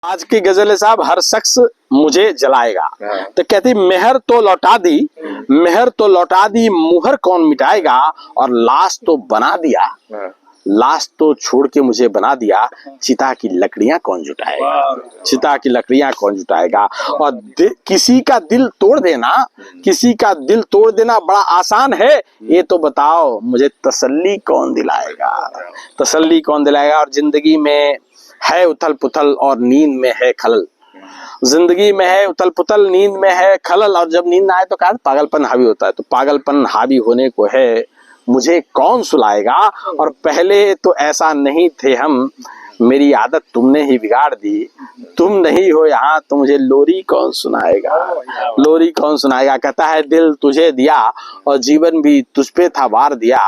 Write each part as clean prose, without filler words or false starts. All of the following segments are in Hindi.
आज की गजल है साहब, हर शख्स मुझे जलाएगा। तो कहती मेहर तो लौटा दी, मेहर तो लौटा दी, मुहर कौन मिटाएगा, और लाश तो बना दिया, लाश तो छोड़ के मुझे बना दिया, चिता की लकड़ियां कौन जुटाएगा, चिता की लकड़ियां कौन जुटाएगा। और किसी का दिल तोड़ देना, किसी का दिल तोड़ देना बड़ा आसान है, ये तो बताओ मुझे तसल्ली कौन दिलाएगा, तसल्ली कौन दिलाएगा। और जिंदगी में है उथल पुथल और नींद में है खलल, जिंदगी में है उथल पुथल, नींद में है खलल, और जब नींद ना आए तो कहा पागलपन हावी होता है, तो पागलपन हावी होने को है, मुझे कौन सुलाएगा। और पहले तो ऐसा नहीं थे हम, मेरी आदत तुमने ही बिगाड़ दी, तुम नहीं हो यहाँ तो मुझे लोरी कौन सुनाएगा, लोरी कौन सुनाएगा। कहता है दिल तुझे दिया और जीवन भी तुझ पे था वार दिया,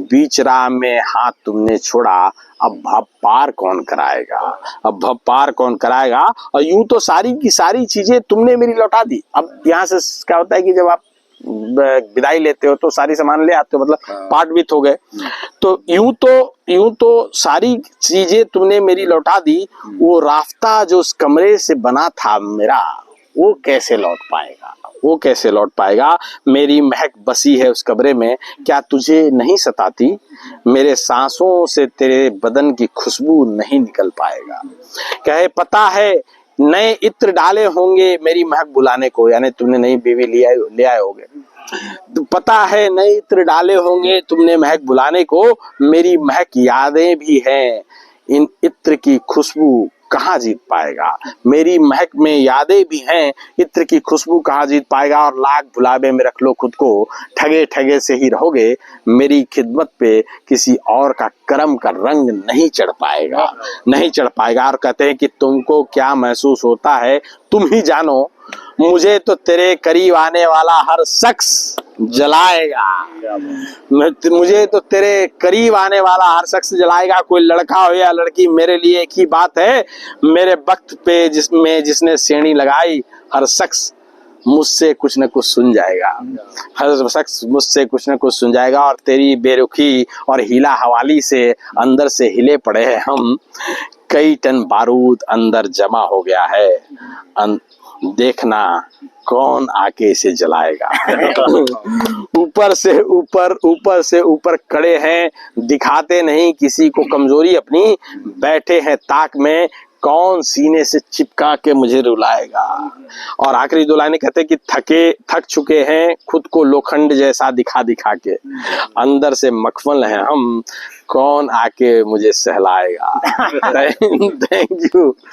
बीच राह में हाथ तुमने छोड़ा, अब भव पार कौन कराएगा, अब भव पार कौन कराएगा। और यूं तो सारी की सारी चीजें तुमने मेरी लौटा दी। अब यहाँ से क्या होता है कि जब आप विदाई लेते हो तो सारी सामान ले आते हो, मतलब पार्ट विथ हो गए, तो यूं तो सारी चीजें तुमने मेरी लौटा दी, वो राफ्ता जो उस कमरे से बना था मेरा, वो कैसे लौट पाएगा, वो कैसे लौट पाएगा। मेरी महक बसी है उस कमरे में, क्या तुझे नहीं सताती, मेरे सांसों से तेरे बदन की खुशबू नहीं निकल पाएगा। कहे पता है नए इत्र डाले होंगे मेरी महक बुलाने को, यानी तुमने नई बीवी ले आए होगे, तो पता है नए इत्र डाले होंगे तुमने महक बुलाने को, मेरी महक यादें भी हैं, इन इत्र की खुशबू कहाँ जीत पाएगा, मेरी महक में यादें भी हैं, इत्र की खुशबू कहाँ जीत पाएगा। और लाख भुलावे में रख लो खुद को, ठगे ठगे से ही रहोगे, मेरी खिदमत पे किसी और का करम का रंग नहीं चढ़ पाएगा, नहीं चढ़ पाएगा। और कहते हैं कि तुमको क्या महसूस होता है तुम ही जानो, मुझे तो तेरे करीब आने वाला हर शख्स जलाएगा, मुझे तो तेरे करीब आने वाला हर शख्स जलाएगा। कोई लड़का हो या लड़की, मेरे लिए एक ही बात है, मेरे वक्त पे जिसने सेणी लगाई, हर शख्स मुझसे कुछ न कुछ सुन जाएगा, हर शख्स मुझसे कुछ न कुछ सुन जाएगा। और तेरी बेरुखी और हीला हवाली से अंदर से हिले पड़े हैं हम, कई टन बारूद अंदर जमा हो गया है, देखना कौन आके इसे जलाएगा। ऊपर से ऊपर खड़े हैं, दिखाते नहीं किसी को कमजोरी अपनी, बैठे हैं ताक में, कौन सीने से चिपका के मुझे रुलाएगा। और आखिरी दो लाइनें कहते हैं कि थक चुके हैं खुद को लोखंड जैसा दिखा दिखा के, अंदर से मखमल हैं हम, कौन आके मुझे सहलाएगा। Thank you.